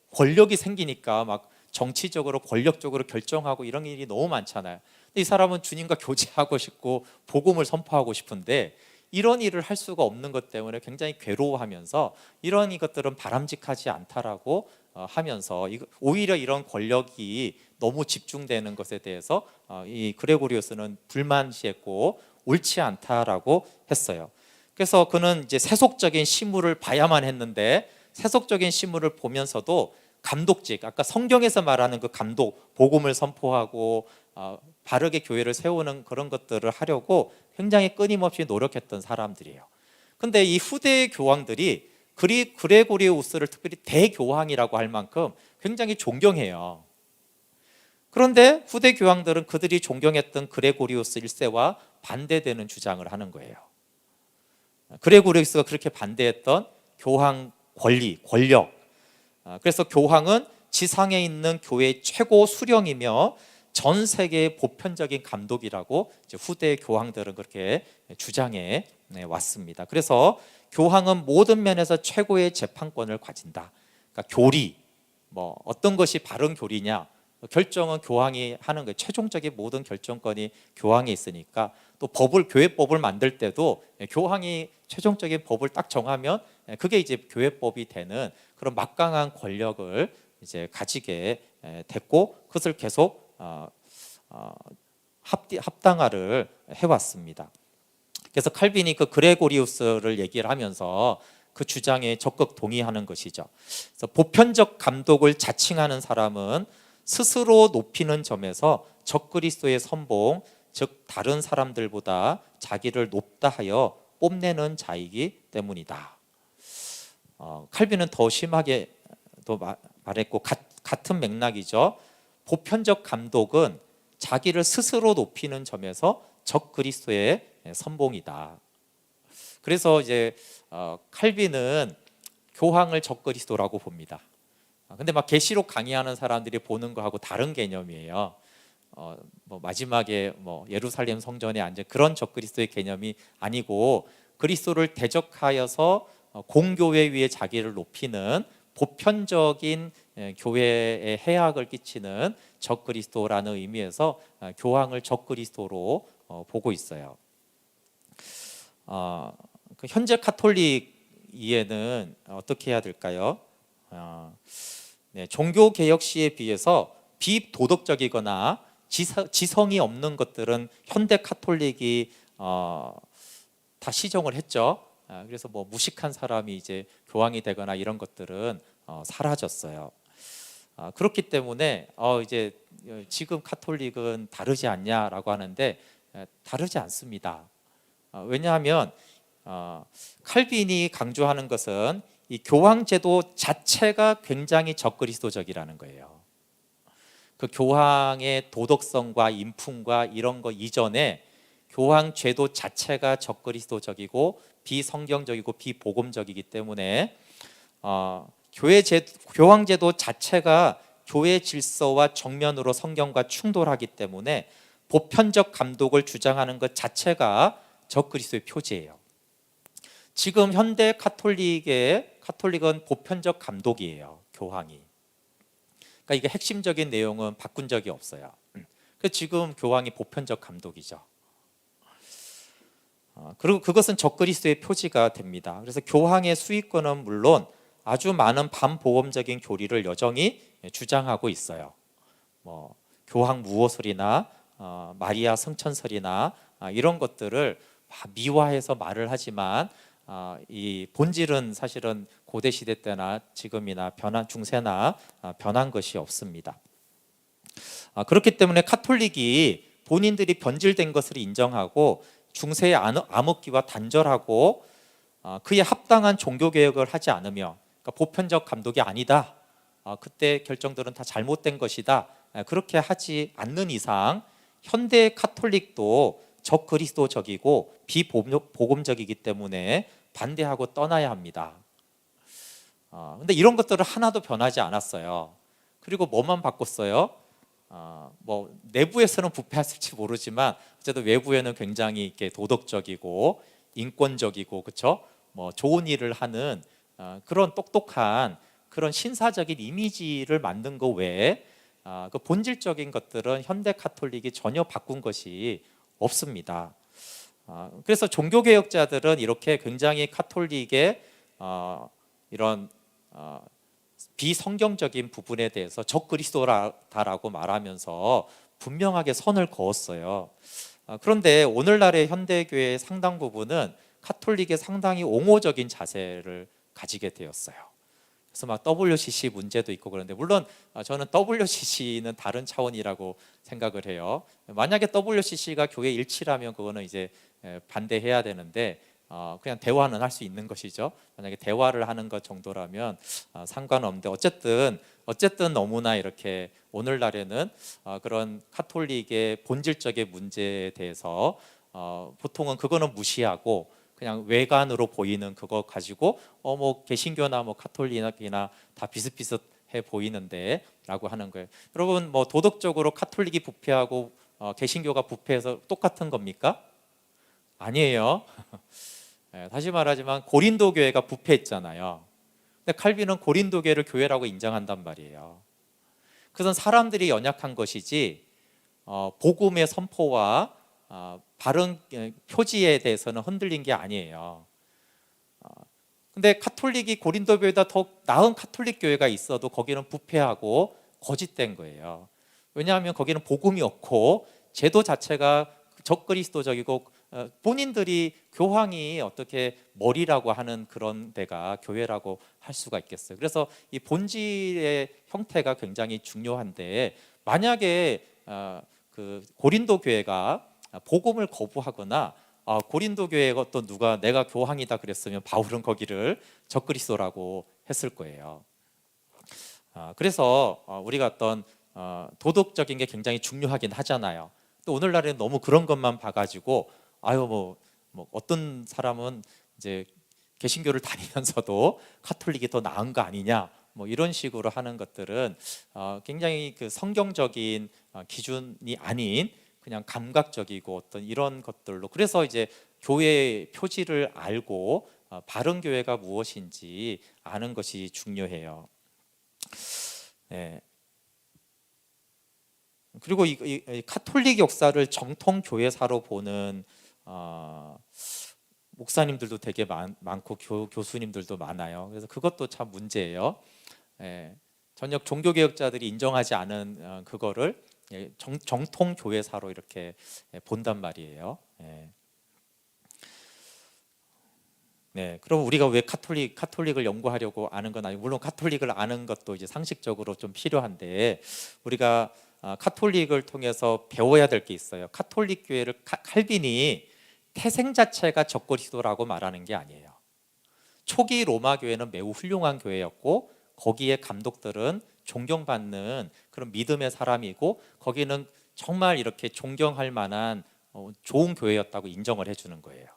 권력이 생기니까 막 정치적으로 권력적으로 결정하고 이런 일이 너무 많잖아요. 근데 이 사람은 주님과 교제하고 싶고 복음을 선포하고 싶은데 이런 일을 할 수가 없는 것 때문에 굉장히 괴로워하면서 이런 것들은 바람직하지 않다라고 하면서 오히려 이런 권력이 너무 집중되는 것에 대해서 이 그레고리우스는 불만시했고 옳지 않다라고 했어요. 그래서 그는 이제 세속적인 시물을 봐야만 했는데, 세속적인 시물을 보면서도 감독직, 아까 성경에서 말하는 그 감독, 복음을 선포하고 바르게 교회를 세우는 그런 것들을 하려고 굉장히 끊임없이 노력했던 사람들이에요. 근데 이 후대 교황들이 그레고리우스를 특별히 대교황이라고 할 만큼 굉장히 존경해요. 그런데 후대 교황들은 그들이 존경했던 그레고리우스 1세와 반대되는 주장을 하는 거예요. 그레고리우스가 그렇게 반대했던 교황 권리, 권력, 그래서 교황은 지상에 있는 교회의 최고 수령이며 전 세계의 보편적인 감독이라고 이제 후대 교황들은 그렇게 주장해 왔습니다. 그래서 교황은 모든 면에서 최고의 재판권을 가진다. 그러니까 교리, 뭐 어떤 것이 바른 교리냐 결정은 교황이 하는 거예요. 최종적인 모든 결정권이 교황에 있으니까 또 교회법을 만들 때도 교황이 최종적인 법을 딱 정하면 그게 이제 교회법이 되는 그런 막강한 권력을 이제 가지게 됐고 그것을 계속 합당화를 해왔습니다. 그래서 칼빈이 그 그레고리우스를 얘기를 하면서 그 주장에 적극 동의하는 것이죠. 그래서 보편적 감독을 자칭하는 사람은 스스로 높이는 점에서 적그리스도의 선봉, 즉 다른 사람들보다 자기를 높다 하여 뽐내는 자이기 때문이다. 칼빈은 더 심하게 또 말했고 같은 맥락이죠. 보편적 감독은 자기를 스스로 높이는 점에서 적그리스도의 선봉이다. 그래서 이제 칼빈은 교황을 적그리스도라고 봅니다. 근데 막 계시록 강의하는 사람들이 보는 거하고 다른 개념이에요. 뭐 마지막에 뭐 예루살렘 성전에 앉은 그런 적그리스도의 개념이 아니고 그리스도를 대적하여서 공교회 위에 자기를 높이는 보편적인 교회에 해악을 끼치는 적그리스도라는 의미에서 교황을 적그리스도로 보고 있어요. 그 현재 카톨릭 이해는 어떻게 해야 될까요? 종교 개혁 시에 비해서 비도덕적이거나 지성이 없는 것들은 현대 카톨릭이 다 시정을 했죠. 그래서 뭐 무식한 사람이 이제 교황이 되거나 이런 것들은 사라졌어요. 그렇기 때문에 이제 지금 카톨릭은 다르지 않냐라고 하는데 다르지 않습니다. 왜냐하면 칼빈이 강조하는 것은 이 교황 제도 자체가 굉장히 적그리스도적이라는 거예요. 그 교황의 도덕성과 인품과 이런 거 이전에 교황 제도 자체가 적그리스도적이고 비성경적이고 비복음적이기 때문에 교황 제도 자체가 교회 질서와 정면으로 성경과 충돌하기 때문에 보편적 감독을 주장하는 것 자체가 적그리스도의 표지예요. 지금 현대 카톨릭은 보편적 감독이에요. 교황이. 그러니까 이게 핵심적인 내용은 바꾼 적이 없어요. 그래서 지금 교황이 보편적 감독이죠. 그리고 그것은 적그리스도의 표지가 됩니다. 그래서 교황의 수익권은 물론 아주 많은 반복음적인 교리를 여전히 주장하고 있어요. 뭐 교황 무호설이나 마리아 성천설이나 이런 것들을 미화해서 말을 하지만 이 본질은 사실은 고대 시대 때나 지금이나 중세나 변한 것이 없습니다. 그렇기 때문에 카톨릭이 본인들이 변질된 것을 인정하고 중세의 암흑기와 단절하고 그에 합당한 종교개혁을 하지 않으며 그러니까 보편적 감독이 아니다, 그때 결정들은 다 잘못된 것이다, 그렇게 하지 않는 이상 현대 카톨릭도 적그리스도적이고 비복음적이기 때문에 반대하고 떠나야 합니다. 근데 이런 것들은 하나도 변하지 않았어요. 그리고 뭐만 바꿨어요? 뭐 내부에서는 부패했을지 모르지만 어쨌든 외부에는 굉장히 이렇게 도덕적이고 인권적이고 그렇죠? 뭐 좋은 일을 하는 그런 똑똑한 그런 신사적인 이미지를 만든 거 외에 그 본질적인 것들은 현대 카톨릭이 전혀 바꾼 것이 없습니다. 그래서 종교개혁자들은 이렇게 굉장히 카톨릭의 이런 비성경적인 부분에 대해서 적그리스도다라고 말하면서 분명하게 선을 그었어요. 그런데 오늘날의 현대교회의 상당 부분은 카톨릭의 상당히 옹호적인 자세를 가지게 되었어요. 그래서 막 WCC 문제도 있고 그런데, 물론 저는 WCC는 다른 차원이라고 생각을 해요. 만약에 WCC가 교회 일치라면 그거는 이제 반대해야 되는데, 그냥 대화는 할 수 있는 것이죠. 만약에 대화를 하는 것 정도라면 상관없는데, 어쨌든 너무나 이렇게 오늘날에는 그런 카톨릭의 본질적인 문제에 대해서 보통은 그거는 무시하고 그냥 외관으로 보이는 그거 가지고 뭐 개신교나 뭐 카톨릭이나 다 비슷비슷해 보이는데 라고 하는 거예요. 여러분, 뭐 도덕적으로 카톨릭이 부패하고 개신교가 부패해서 똑같은 겁니까? 아니에요. 다시 말하지만 고린도 교회가 부패했잖아요. 근데 칼빈은 고린도 교회를 교회라고 인정한단 말이에요. 그것은 사람들이 연약한 것이지 복음의 선포와 바른 표지에 대해서는 흔들린 게 아니에요. 근데 카톨릭이 고린도 교회보다 더 나은 카톨릭 교회가 있어도 거기는 부패하고 거짓된 거예요. 왜냐하면 거기는 복음이 없고 제도 자체가 적그리스도적이고 본인들이 교황이 어떻게 머리라고 하는 그런 데가 교회라고 할 수가 있겠어요. 그래서 이 본질의 형태가 굉장히 중요한데, 만약에 그 고린도 교회가 복음을 거부하거나 고린도 교회가 어떤 누가 내가 교황이다 그랬으면 바울은 거기를 적그리스도라고 했을 거예요. 그래서 우리가 어떤 도덕적인 게 굉장히 중요하긴 하잖아요. 또 오늘날에는 너무 그런 것만 봐가지고 뭐 어떤 사람은 이제 개신교를 다니면서도 카톨릭이 더 나은 거 아니냐, 뭐 이런 식으로 하는 것들은 굉장히 그 성경적인 기준이 아닌 그냥 감각적이고 어떤 이런 것들로, 그래서 이제 교회의 표지를 알고 바른 교회가 무엇인지 아는 것이 중요해요. 네. 그리고 이 카톨릭 역사를 정통 교회사로 보는 목사님들도 되게 많고 교수님들도 많아요. 그래서 그것도 참 문제예요. 전혀 종교개혁자들이 인정하지 않은 그거를 정통 교회사로 이렇게 본단 말이에요. 네, 그럼 우리가 왜 카톨릭을 연구하려고 아는 건 아니고, 물론 카톨릭을 아는 것도 이제 상식적으로 좀 필요한데, 우리가 카톨릭을 통해서 배워야 될 게 있어요. 카톨릭 교회를 칼빈이 태생 자체가 적그리스도라고 말하는 게 아니에요. 초기 로마 교회는 매우 훌륭한 교회였고 거기에 감독들은 존경받는 그런 믿음의 사람이고 거기는 정말 이렇게 존경할 만한 좋은 교회였다고 인정을 해주는 거예요.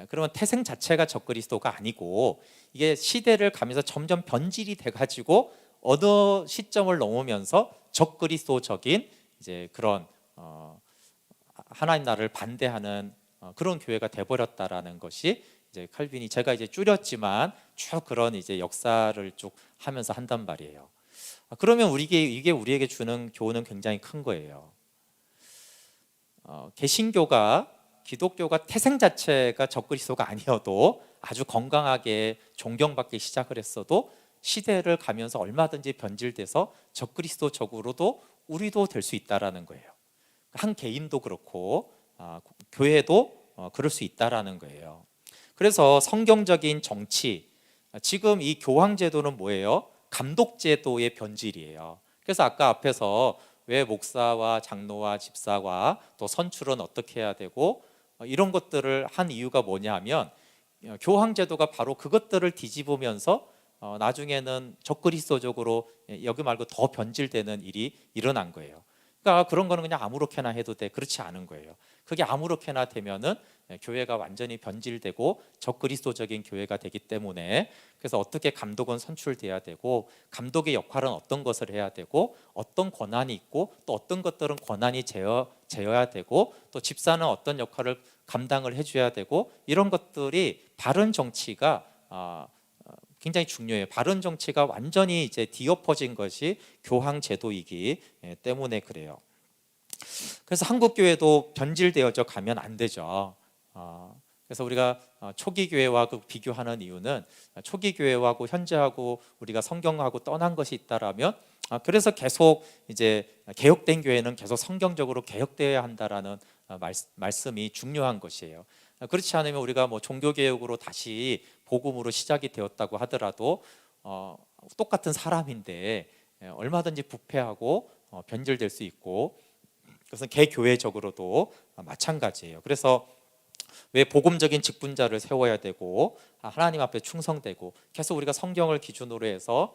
그러면 태생 자체가 적그리스도가 아니고 이게 시대를 가면서 점점 변질이 돼가지고 어느 시점을 넘으면서 적그리스도적인 이제 그런 하나님 나라를 반대하는 그런 교회가 돼버렸다라는 것이 이제 칼빈이, 제가 이제 줄였지만 쭉 그런 이제 역사를 쭉 하면서 한단 말이에요. 그러면 이게 우리에게 주는 교훈은 굉장히 큰 거예요. 개신교가, 기독교가 태생 자체가 적그리스도가 아니어도 아주 건강하게 존경받기 시작을 했어도 시대를 가면서 얼마든지 변질돼서 적그리스도적으로도 우리도 될 수 있다라는 거예요. 한 개인도 그렇고 교회도 그럴 수 있다라는 거예요. 그래서 성경적인 정치, 지금 이 교황 제도는 뭐예요? 감독 제도의 변질이에요. 그래서 아까 앞에서 왜 목사와 장로와 집사와 또 선출은 어떻게 해야 되고 이런 것들을 한 이유가 뭐냐 하면 교황 제도가 바로 그것들을 뒤집으면서 나중에는 적그리스도적으로 여기 말고 더 변질되는 일이 일어난 거예요. 그러니까 그런 거는 그냥 아무렇게나 해도 돼, 그렇지 않은 거예요. 그게 아무렇게나 되면은 교회가 완전히 변질되고 적그리스도적인 교회가 되기 때문에, 그래서 어떻게 감독은 선출돼야 되고 감독의 역할은 어떤 것을 해야 되고 어떤 권한이 있고 또 어떤 것들은 권한이 제어야 되고 또 집사는 어떤 역할을 감당을 해줘야 되고, 이런 것들이 바른 정치가 굉장히 중요해요. 바른 정치가 완전히 이제 뒤엎어진 것이 교황 제도이기 때문에 그래요. 그래서 한국 교회도 변질되어져 가면 안 되죠. 그래서 우리가 초기 교회와 비교하는 이유는 초기 교회하고 현재하고 우리가 성경하고 떠난 것이 있다라면, 그래서 계속 이제 개혁된 교회는 계속 성경적으로 개혁되어야 한다라는 말씀이 중요한 것이에요. 그렇지 않으면 우리가 뭐 종교 개혁으로 다시 복음으로 시작이 되었다고 하더라도 똑같은 사람인데 얼마든지 부패하고 변질될 수 있고, 그것은 개교회적으로도 마찬가지예요. 그래서 왜 복음적인 직분자를 세워야 되고 하나님 앞에 충성되고 계속 우리가 성경을 기준으로 해서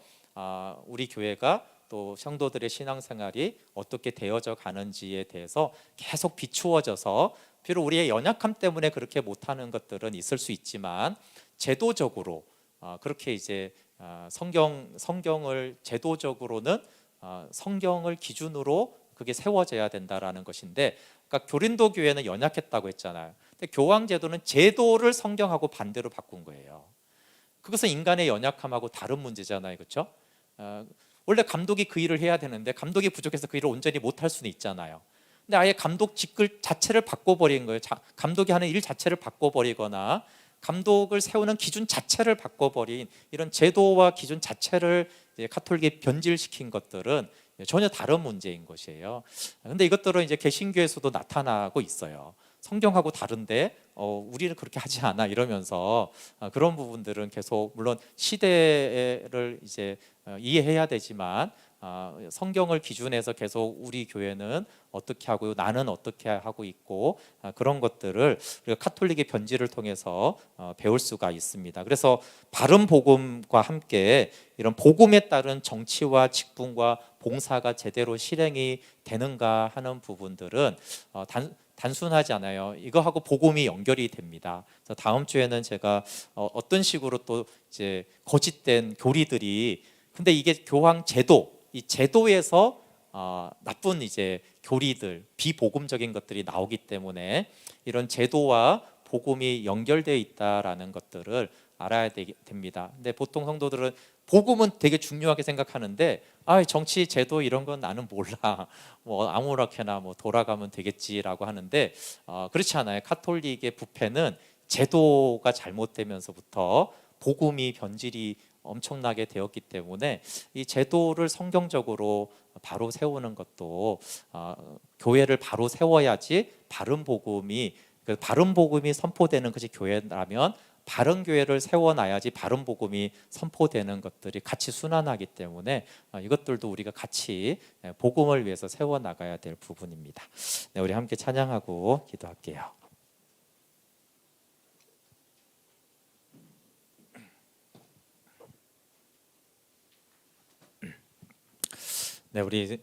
우리 교회가 또 성도들의 신앙생활이 어떻게 되어져 가는지에 대해서 계속 비추어져서, 비록 우리의 연약함 때문에 그렇게 못하는 것들은 있을 수 있지만 제도적으로 그렇게 이제 성경을 제도적으로는 성경을 기준으로 그게 세워져야 된다라는 것인데, 그러니까 교린도 교회는 연약했다고 했잖아요. 근데 교황 제도는 제도를 성경하고 반대로 바꾼 거예요. 그것은 인간의 연약함하고 다른 문제잖아요, 그렇죠? 원래 감독이 그 일을 해야 되는데 감독이 부족해서 그 일을 온전히 못할 수는 있잖아요. 근데 아예 감독 직을 자체를 바꿔버린 거예요. 감독이 하는 일 자체를 바꿔버리거나 감독을 세우는 기준 자체를 바꿔버린 이런 제도와 기준 자체를 이제 카톨릭이 변질시킨 것들은 전혀 다른 문제인 것이에요. 근데 이것들은 이제 개신교에서도 나타나고 있어요. 성경하고 다른데 우리는 그렇게 하지 않아 이러면서 그런 부분들은 계속 물론 시대를 이제 이해해야 되지만 성경을 기준해서 계속 우리 교회는 어떻게 하고 나는 어떻게 하고 있고 그런 것들을 우리가 카톨릭의 변질을 통해서 배울 수가 있습니다. 그래서 바른 복음과 함께 이런 복음에 따른 정치와 직분과 봉사가 제대로 실행이 되는가 하는 부분들은 단순하지 않아요. 이거하고 복음이 연결이 됩니다. 그래서 다음 주에는 제가 어떤 식으로 또 이제 거짓된 교리들이, 근데 이게 교황 제도, 이 제도에서 나쁜 이제 교리들, 비복음적인 것들이 나오기 때문에 이런 제도와 복음이 연결되어 있다라는 것들을 알아야 됩니다. 근데 보통 성도들은 복음은 되게 중요하게 생각하는데 정치 제도 이런 건 나는 몰라, 뭐 아무렇게나 뭐 돌아가면 되겠지라고 하는데 그렇지 않아요. 카톨릭의 부패는 제도가 잘못되면서부터 복음이 변질이 엄청나게 되었기 때문에 이 제도를 성경적으로 바로 세우는 것도 교회를 바로 세워야지 바른 복음이 선포되는 것이 교회라면 바른 교회를 세워놔야지 바른 복음이 선포되는 것들이 같이 순환하기 때문에 이것들도 우리가 같이 복음을 위해서 세워나가야 될 부분입니다. 네, 우리 함께 찬양하고 기도할게요. 네, 우리